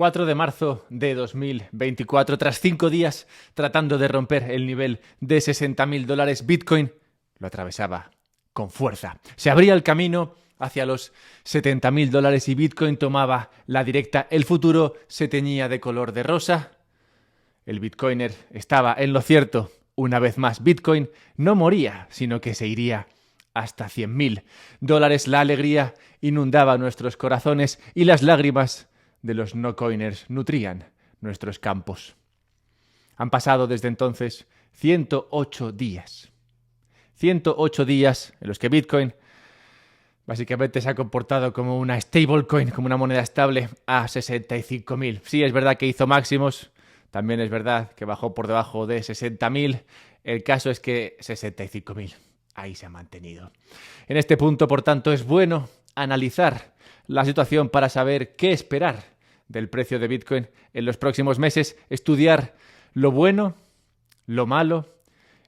4 de marzo de 2024, tras 5 días tratando de romper el nivel de $60.000, Bitcoin lo atravesaba con fuerza. Se abría el camino hacia los $70.000 y Bitcoin tomaba la directa. El futuro se teñía de color de rosa. El Bitcoiner estaba en lo cierto. Una vez más, Bitcoin no moría, sino que se iría hasta $100.000. La alegría inundaba nuestros corazones y las lágrimas de los no-coiners nutrían nuestros campos. Han pasado desde entonces 108 días. 108 días en los que Bitcoin básicamente se ha comportado como una stablecoin, como una moneda estable a 65.000. Sí, es verdad que hizo máximos, también es verdad que bajó por debajo de 60.000. El caso es que 65.000. Ahí se ha mantenido. En este punto, por tanto, es bueno analizar la situación para saber qué esperar del precio de Bitcoin en los próximos meses, estudiar lo bueno, lo malo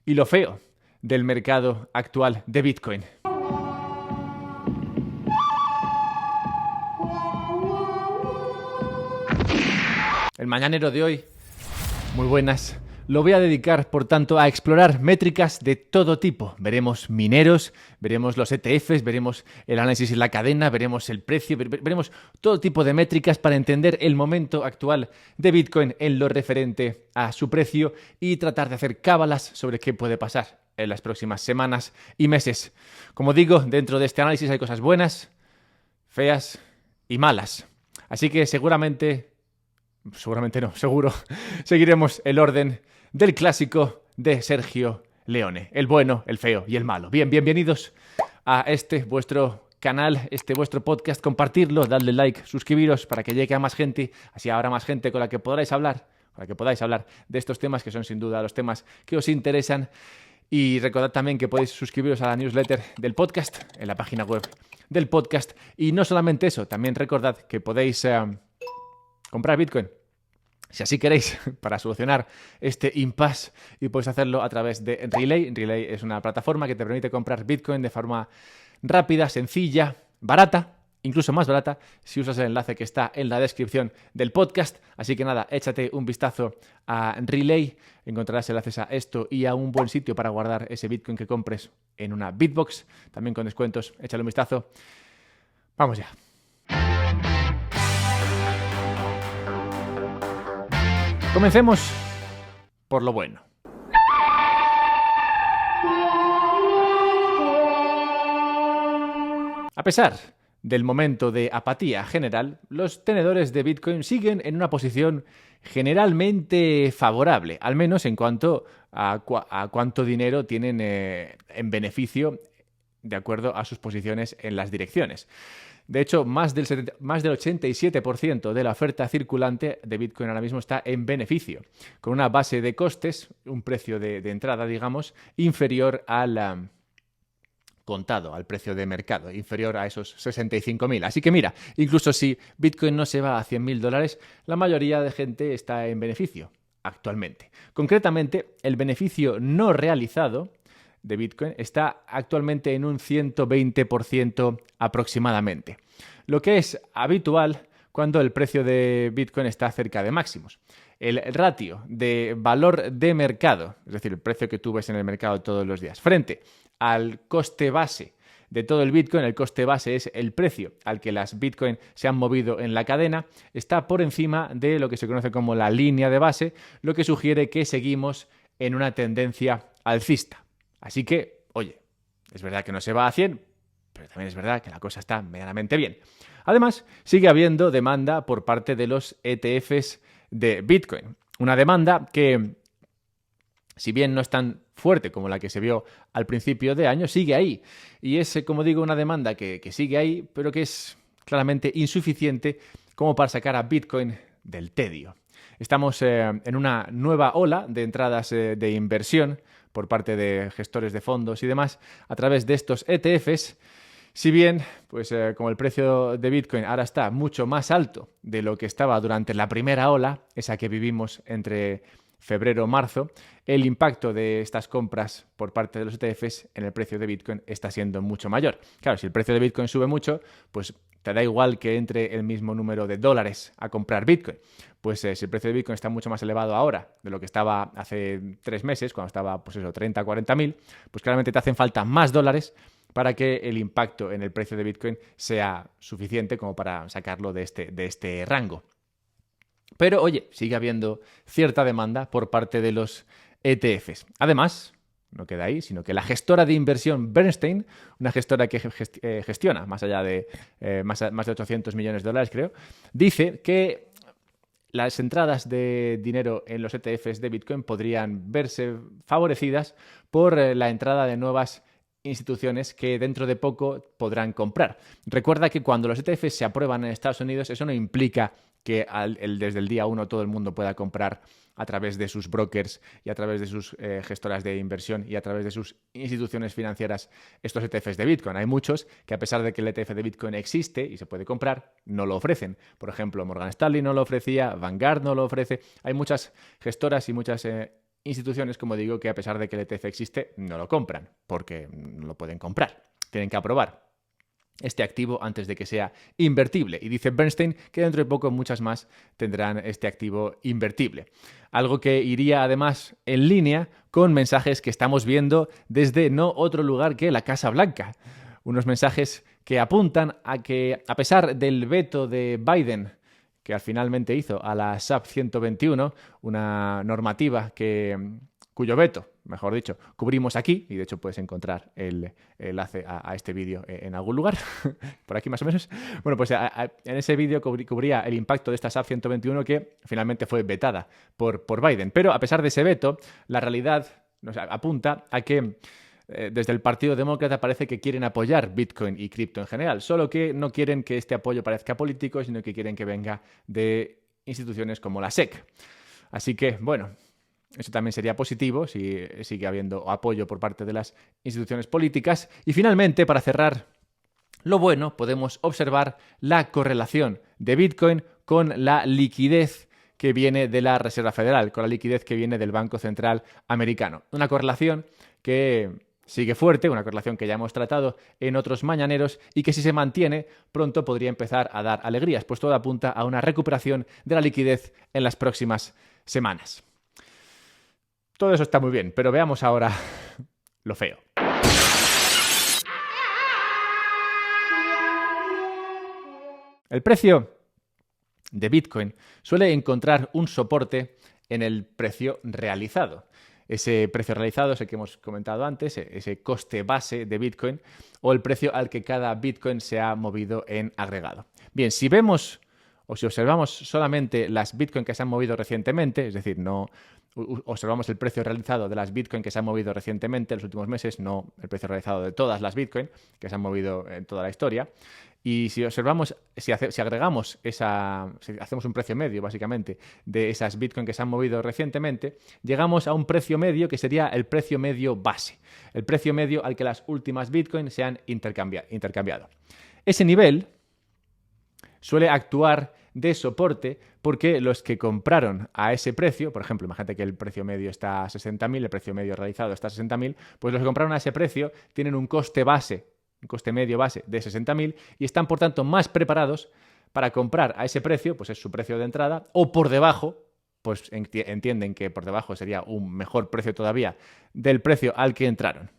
y lo feo del mercado actual de Bitcoin. El mañanero de hoy, muy buenas, lo voy a dedicar, por tanto, a explorar métricas de todo tipo. Veremos mineros, veremos los ETFs, veremos el análisis en la cadena, veremos el precio, veremos todo tipo de métricas para entender el momento actual de Bitcoin en lo referente a su precio y tratar de hacer cábalas sobre qué puede pasar en las próximas semanas y meses. Como digo, dentro de este análisis hay cosas buenas, feas y malas. Así que seguro seguiremos el orden del clásico de Sergio Leone, el bueno, el feo y el malo. Bien, bienvenidos a este vuestro canal, este vuestro podcast. Compartirlo, dadle like, suscribiros para que llegue a más gente, así habrá más gente con la que podáis hablar de estos temas que son sin duda los temas que os interesan. Y recordad también que podéis suscribiros a la newsletter del podcast en la página web del podcast. Y no solamente eso, también recordad que podéis comprar Bitcoin, si así queréis, para solucionar este impasse, y podéis hacerlo a través de Relay. Relay es una plataforma que te permite comprar Bitcoin de forma rápida, sencilla, barata, incluso más barata, si usas el enlace que está en la descripción del podcast. Así que nada, échate un vistazo a Relay, encontrarás enlaces a esto y a un buen sitio para guardar ese Bitcoin que compres en una Bitbox, también con descuentos. Échale un vistazo. Vamos ya. Comencemos por lo bueno. A pesar del momento de apatía general, los tenedores de Bitcoin siguen en una posición generalmente favorable, al menos en cuanto a cuánto dinero tienen en beneficio de acuerdo a sus posiciones en las direcciones. De hecho, más del 87% de la oferta circulante de Bitcoin ahora mismo está en beneficio, con una base de costes, un precio de entrada, digamos, inferior al contado, al precio de mercado, inferior a esos 65.000. Así que mira, incluso si Bitcoin no se va a $100.000, la mayoría de gente está en beneficio actualmente. Concretamente, el beneficio no realizado de Bitcoin está actualmente en un 120% aproximadamente, lo que es habitual cuando el precio de Bitcoin está cerca de máximos. El ratio de valor de mercado, es decir, el precio que tú ves en el mercado todos los días, frente al coste base de todo el Bitcoin, el coste base es el precio al que las Bitcoin se han movido en la cadena, está por encima de lo que se conoce como la línea de base, lo que sugiere que seguimos en una tendencia alcista. Así que, oye, es verdad que no se va a 100, pero también es verdad que la cosa está medianamente bien. Además, sigue habiendo demanda por parte de los ETFs de Bitcoin. Una demanda que, si bien no es tan fuerte como la que se vio al principio de año, sigue ahí. Y es, como digo, una demanda que sigue ahí, pero que es claramente insuficiente como para sacar a Bitcoin del tedio. Estamos en una nueva ola de entradas de inversión por parte de gestores de fondos y demás a través de estos ETFs. Si bien, pues como el precio de Bitcoin ahora está mucho más alto de lo que estaba durante la primera ola, esa que vivimos entre febrero-marzo, el impacto de estas compras por parte de los ETFs en el precio de Bitcoin está siendo mucho mayor. Claro, si el precio de Bitcoin sube mucho, pues te da igual que entre el mismo número de dólares a comprar Bitcoin. Pues si el precio de Bitcoin está mucho más elevado ahora de lo que estaba hace 3 meses, cuando estaba, pues eso, 30, 40 mil, pues claramente te hacen falta más dólares para que el impacto en el precio de Bitcoin sea suficiente como para sacarlo de este rango. Pero, oye, sigue habiendo cierta demanda por parte de los ETFs. Además, no queda ahí, sino que la gestora de inversión Bernstein, una gestora que gestiona más allá de más de 800 millones de dólares, creo, dice que las entradas de dinero en los ETFs de Bitcoin podrían verse favorecidas por la entrada de nuevas instituciones que dentro de poco podrán comprar. Recuerda que cuando los ETFs se aprueban en Estados Unidos, eso no implica que desde el día 1 todo el mundo pueda comprar a través de sus brokers y a través de sus gestoras de inversión y a través de sus instituciones financieras estos ETFs de Bitcoin. Hay muchos que, a pesar de que el ETF de Bitcoin existe y se puede comprar, no lo ofrecen. Por ejemplo, Morgan Stanley no lo ofrecía, Vanguard no lo ofrece. Hay muchas gestoras y muchas instituciones, como digo, que a pesar de que el ETF existe, no lo compran porque no lo pueden comprar. Tienen que aprobar este activo antes de que sea invertible. Y dice Bernstein que dentro de poco muchas más tendrán este activo invertible. Algo que iría además en línea con mensajes que estamos viendo desde no otro lugar que la Casa Blanca. Unos mensajes que apuntan a que, a pesar del veto de Biden que finalmente hizo a la SAP 121, una normativa cuyo veto, mejor dicho, cubrimos aquí, y de hecho puedes encontrar el enlace a este vídeo en algún lugar, por aquí más o menos. Bueno, pues en ese vídeo cubría el impacto de esta SAP 121 que finalmente fue vetada por Biden. Pero a pesar de ese veto, la realidad nos apunta a que desde el Partido Demócrata parece que quieren apoyar Bitcoin y cripto en general, solo que no quieren que este apoyo parezca político, sino que quieren que venga de instituciones como la SEC. Así que, bueno, eso también sería positivo si sigue habiendo apoyo por parte de las instituciones políticas. Y finalmente, para cerrar lo bueno, podemos observar la correlación de Bitcoin con la liquidez que viene de la Reserva Federal, con la liquidez que viene del Banco Central Americano. Una correlación que sigue fuerte, una correlación que ya hemos tratado en otros mañaneros y que si se mantiene pronto podría empezar a dar alegrías, pues todo apunta a una recuperación de la liquidez en las próximas semanas. Todo eso está muy bien, pero veamos ahora lo feo. El precio de Bitcoin suele encontrar un soporte en el precio realizado. Ese precio realizado es el que hemos comentado antes, ese coste base de Bitcoin o el precio al que cada Bitcoin se ha movido en agregado. Bien, si vemos o si observamos solamente las Bitcoin que se han movido recientemente, es decir, no observamos el precio realizado de las Bitcoin que se han movido recientemente en los últimos meses, no el precio realizado de todas las Bitcoin que se han movido en toda la historia. Y si observamos, si agregamos si hacemos un precio medio, básicamente, de esas Bitcoin que se han movido recientemente, llegamos a un precio medio que sería el precio medio base, el precio medio al que las últimas Bitcoin se han intercambiado. Ese nivel suele actuar de soporte porque los que compraron a ese precio, por ejemplo, imagínate que el precio medio está a 60.000, el precio medio realizado está a 60.000, pues los que compraron a ese precio tienen un coste medio base de 60.000 y están, por tanto, más preparados para comprar a ese precio, pues es su precio de entrada, o por debajo, pues entienden que por debajo sería un mejor precio todavía del precio al que entraron.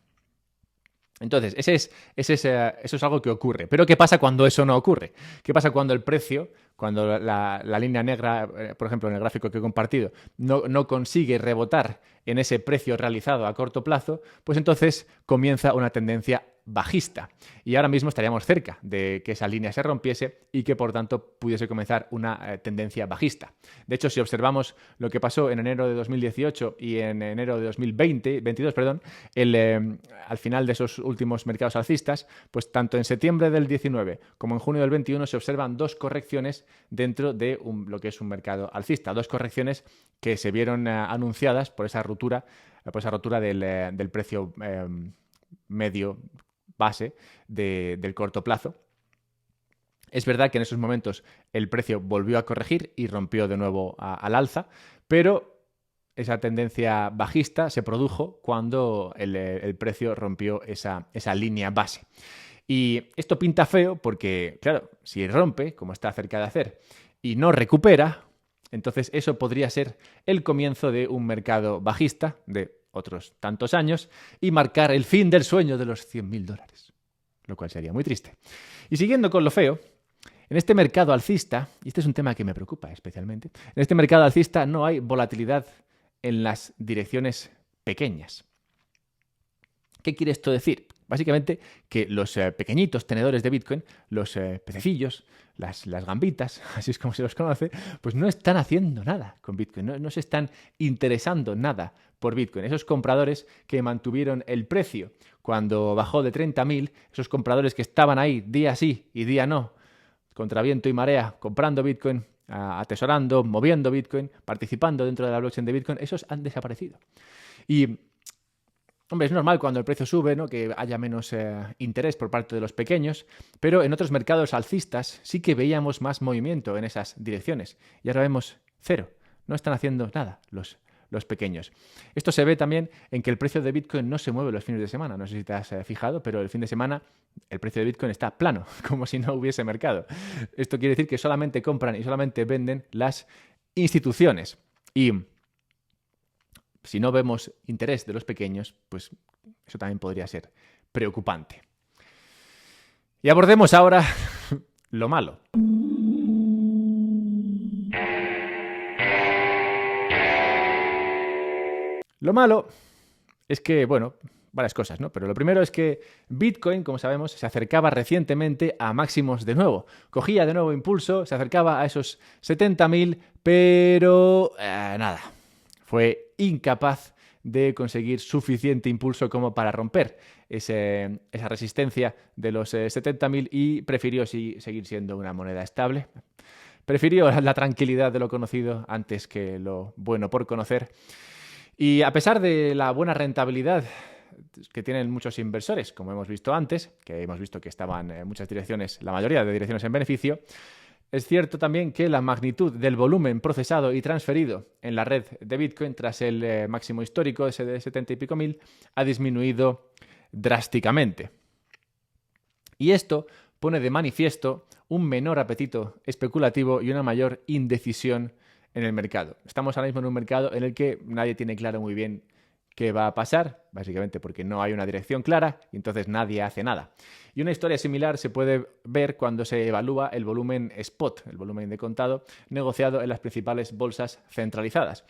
Entonces, eso es algo que ocurre. Pero ¿qué pasa cuando eso no ocurre? ¿Qué pasa cuando el precio, cuando la línea negra, por ejemplo, en el gráfico que he compartido, no consigue rebotar en ese precio realizado a corto plazo? Pues entonces comienza una tendencia bajista. Y ahora mismo estaríamos cerca de que esa línea se rompiese y que, por tanto, pudiese comenzar una tendencia bajista. De hecho, si observamos lo que pasó en enero de 2018 y en enero de 2022, al final de esos últimos mercados alcistas, pues tanto en septiembre del 19 como en junio del 21 se observan dos correcciones dentro de lo que es un mercado alcista. Dos correcciones que se vieron anunciadas por esa rotura del precio medio base del corto plazo. Es verdad que en esos momentos el precio volvió a corregir y rompió de nuevo al alza, pero esa tendencia bajista se produjo cuando el precio rompió esa línea base. Y esto pinta feo porque, claro, si rompe, como está cerca de hacer, y no recupera, entonces eso podría ser el comienzo de un mercado bajista de otros tantos años y marcar el fin del sueño de los $100.000, lo cual sería muy triste. Y siguiendo con lo feo, en este mercado alcista, y este es un tema que me preocupa especialmente, en este mercado alcista no hay volatilidad en las direcciones pequeñas. ¿Qué quiere esto decir? Básicamente que los pequeñitos tenedores de Bitcoin, los pececillos, las gambitas, así es como se los conoce, pues no están haciendo nada con Bitcoin, no se están interesando nada por Bitcoin. Esos compradores que mantuvieron el precio cuando bajó de 30.000, esos compradores que estaban ahí día sí y día no, contra viento y marea, comprando Bitcoin, atesorando, moviendo Bitcoin, participando dentro de la blockchain de Bitcoin, esos han desaparecido. Y hombre, es normal cuando el precio sube, ¿no?, que haya menos interés por parte de los pequeños, pero en otros mercados alcistas sí que veíamos más movimiento en esas direcciones. Y ahora vemos cero. No están haciendo nada los pequeños. Esto se ve también en que el precio de Bitcoin no se mueve los fines de semana. No sé si te has fijado, pero el fin de semana el precio de Bitcoin está plano, como si no hubiese mercado. Esto quiere decir que solamente compran y solamente venden las instituciones. Y si no vemos interés de los pequeños, pues eso también podría ser preocupante. Y abordemos ahora lo malo. Lo malo es que, bueno, varias cosas, ¿no? Pero lo primero es que Bitcoin, como sabemos, se acercaba recientemente a máximos de nuevo. Cogía de nuevo impulso, se acercaba a esos 70.000, pero nada. Fue incapaz de conseguir suficiente impulso como para romper esa resistencia de los 70.000 y prefirió seguir siendo una moneda estable. Prefirió la tranquilidad de lo conocido antes que lo bueno por conocer. Y a pesar de la buena rentabilidad que tienen muchos inversores, como hemos visto antes, que hemos visto que estaban en muchas direcciones, la mayoría de direcciones en beneficio, es cierto también que la magnitud del volumen procesado y transferido en la red de Bitcoin tras el máximo histórico, ese de 70 y pico mil, ha disminuido drásticamente. Y esto pone de manifiesto un menor apetito especulativo y una mayor indecisión en el mercado. Estamos ahora mismo en un mercado en el que nadie tiene claro muy bien qué va a pasar, básicamente porque no hay una dirección clara y entonces nadie hace nada. Y una historia similar se puede ver cuando se evalúa el volumen spot, el volumen de contado, negociado en las principales bolsas centralizadas.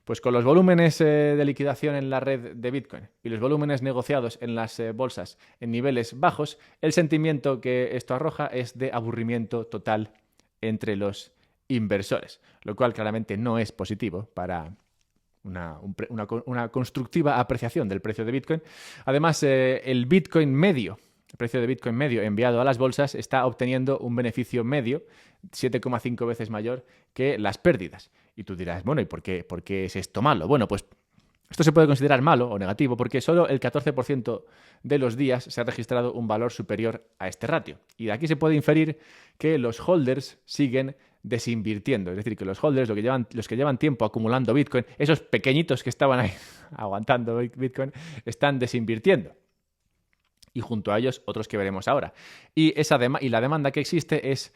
Pues con los volúmenes de liquidación en la red de Bitcoin y los volúmenes negociados en las bolsas en niveles bajos, el sentimiento que esto arroja es de aburrimiento total entre los inversores, lo cual claramente no es positivo para una constructiva apreciación del precio de Bitcoin. Además, el precio de Bitcoin medio enviado a las bolsas está obteniendo un beneficio medio 7,5 veces mayor que las pérdidas. Y tú dirás, bueno, ¿y por qué es esto malo? Bueno, pues esto se puede considerar malo o negativo porque solo el 14% de los días se ha registrado un valor superior a este ratio. Y de aquí se puede inferir que los holders siguen desinvirtiendo. Es decir, que los holders, los que llevan tiempo acumulando Bitcoin, esos pequeñitos que estaban ahí aguantando Bitcoin, están desinvirtiendo. Y junto a ellos, otros que veremos ahora. Y la demanda que existe es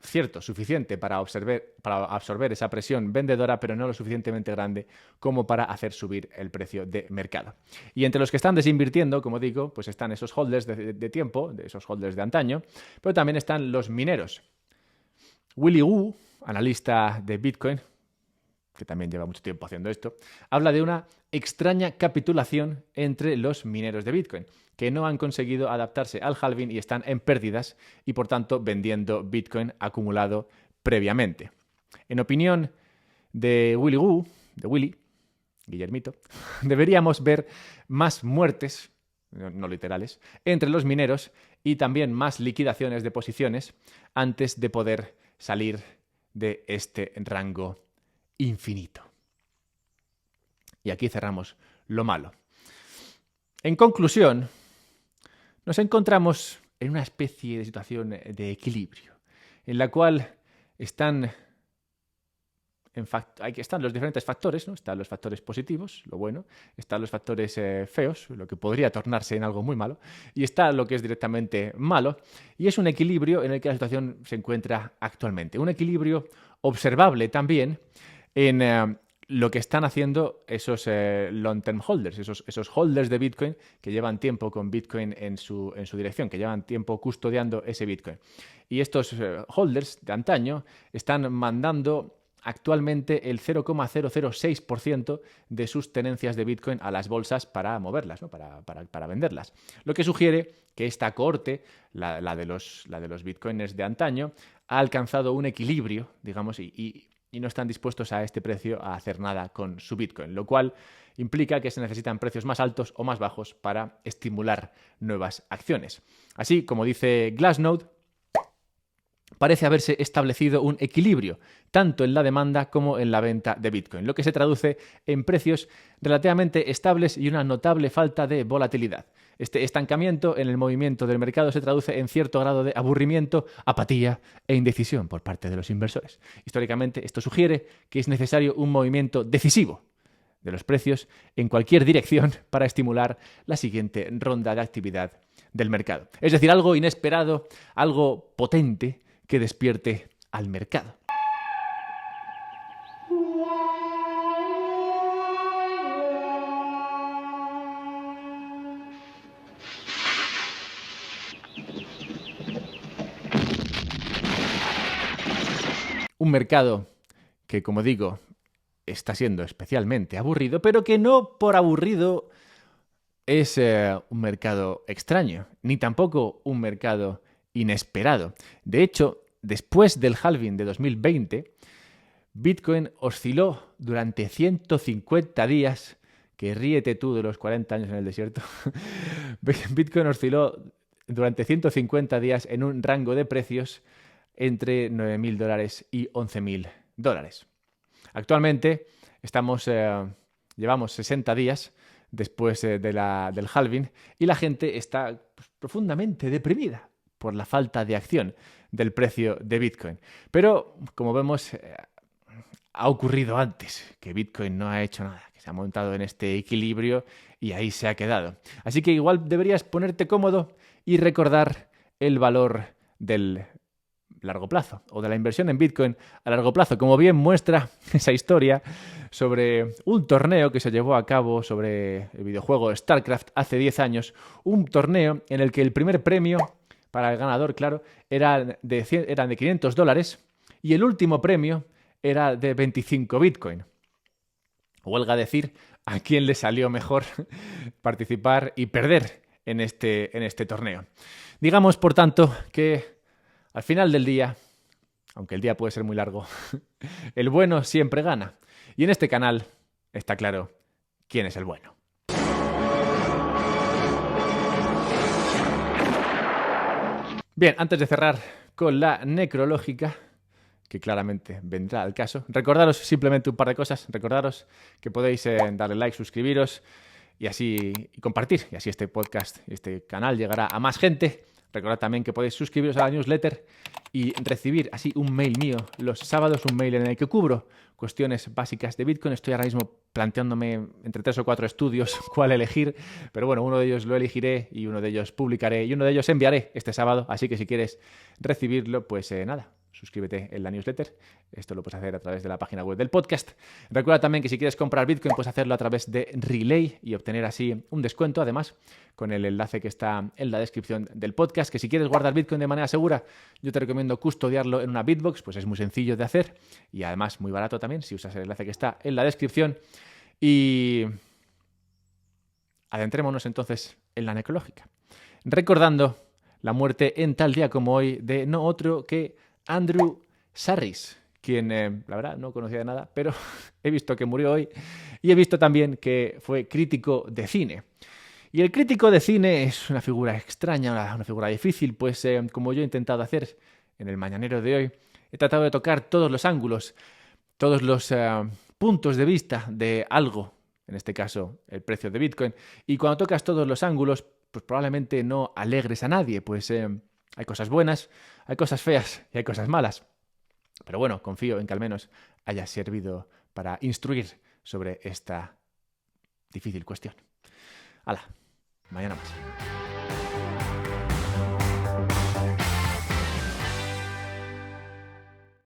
cierto, suficiente para absorber esa presión vendedora, pero no lo suficientemente grande como para hacer subir el precio de mercado. Y entre los que están desinvirtiendo, como digo, pues están esos holders de tiempo, de esos holders de antaño, pero también están los mineros. Willy Woo, analista de Bitcoin, que también lleva mucho tiempo haciendo esto, habla de una extraña capitulación entre los mineros de Bitcoin, que no han conseguido adaptarse al halving y están en pérdidas y por tanto vendiendo Bitcoin acumulado previamente. En opinión de Willy Woo, de Willy, Guillermito, deberíamos ver más muertes, no literales, entre los mineros y también más liquidaciones de posiciones antes de poder salir de este rango infinito. Y aquí cerramos lo malo. En conclusión, nos encontramos en una especie de situación de equilibrio, en la cual están aquí están los diferentes factores, ¿no? Están los factores positivos, lo bueno, están los factores feos, lo que podría tornarse en algo muy malo, y está lo que es directamente malo, y es un equilibrio en el que la situación se encuentra actualmente. Un equilibrio observable también en lo que están haciendo esos long-term holders, esos holders de Bitcoin que llevan tiempo con Bitcoin en su dirección, que llevan tiempo custodiando ese Bitcoin. Y estos holders de antaño están mandando actualmente el 0,006% de sus tenencias de Bitcoin a las bolsas para moverlas, ¿no? para venderlas. Lo que sugiere que esta cohorte, la de los Bitcoiners de antaño, ha alcanzado un equilibrio, digamos, y no están dispuestos a este precio a hacer nada con su Bitcoin, lo cual implica que se necesitan precios más altos o más bajos para estimular nuevas acciones. Así, como dice Glassnode, parece haberse establecido un equilibrio tanto en la demanda como en la venta de Bitcoin, lo que se traduce en precios relativamente estables y una notable falta de volatilidad. Este estancamiento en el movimiento del mercado se traduce en cierto grado de aburrimiento, apatía e indecisión por parte de los inversores. Históricamente, esto sugiere que es necesario un movimiento decisivo de los precios en cualquier dirección para estimular la siguiente ronda de actividad del mercado. Es decir, algo inesperado, algo potente que despierte al mercado. Un mercado que, como digo, está siendo especialmente aburrido, pero que no por aburrido es un mercado extraño, ni tampoco un mercado inesperado. De hecho, después del halving de 2020, Bitcoin osciló durante 150 días, que ríete tú de los 40 años en el desierto, Bitcoin osciló durante 150 días en un rango de precios entre $9.000 y $11.000. Actualmente llevamos 60 días después del halving y la gente está profundamente deprimida por la falta de acción del precio de Bitcoin. Pero, como vemos, ha ocurrido antes, que Bitcoin no ha hecho nada, que se ha montado en este equilibrio y ahí se ha quedado. Así que igual deberías ponerte cómodo y recordar el valor del largo plazo o de la inversión en Bitcoin a largo plazo, como bien muestra esa historia sobre un torneo que se llevó a cabo sobre el videojuego StarCraft hace 10 años, un torneo en el que el primer premio para el ganador, claro, eran de $500 y el último premio era de 25 Bitcoin. Huelga decir a quién le salió mejor participar y perder en este torneo. Digamos, por tanto, que al final del día, aunque el día puede ser muy largo, el bueno siempre gana. Y en este canal está claro quién es el bueno. Bien, antes de cerrar con la necrológica, que claramente vendrá al caso, recordaros simplemente un par de cosas. Recordaros que podéis darle like, suscribiros y compartir. Y así este podcast, este canal llegará a más gente. Recordad también que podéis suscribiros a la newsletter y recibir así un mail mío los sábados, un mail en el que cubro cuestiones básicas de Bitcoin. Estoy ahora mismo planteándome entre 3 o 4 estudios cuál elegir, pero bueno, uno de ellos lo elegiré y uno de ellos publicaré y uno de ellos enviaré este sábado, así que si quieres recibirlo, pues nada, suscríbete en la newsletter. Esto lo puedes hacer a través de la página web del podcast. Recuerda también que si quieres comprar Bitcoin, puedes hacerlo a través de Relay y obtener así un descuento, además, con el enlace que está en la descripción del podcast. Que si quieres guardar Bitcoin de manera segura, yo te recomiendo custodiarlo en una Bitbox, pues es muy sencillo de hacer y además muy barato también si usas el enlace que está en la descripción. Y adentrémonos entonces en la necrológica, recordando la muerte en tal día como hoy de no otro que Andrew Sarris, quien la verdad no conocía de nada, pero he visto que murió hoy y he visto también que fue crítico de cine. Y el crítico de cine es una figura extraña, una figura difícil, pues como yo he intentado hacer en el mañanero de hoy, he tratado de tocar todos los ángulos, todos los puntos de vista de algo, en este caso el precio de Bitcoin, y cuando tocas todos los ángulos, pues probablemente no alegres a nadie, pues hay cosas buenas, hay cosas feas y hay cosas malas. Pero bueno, confío en que al menos haya servido para instruir sobre esta difícil cuestión. Hala, mañana más.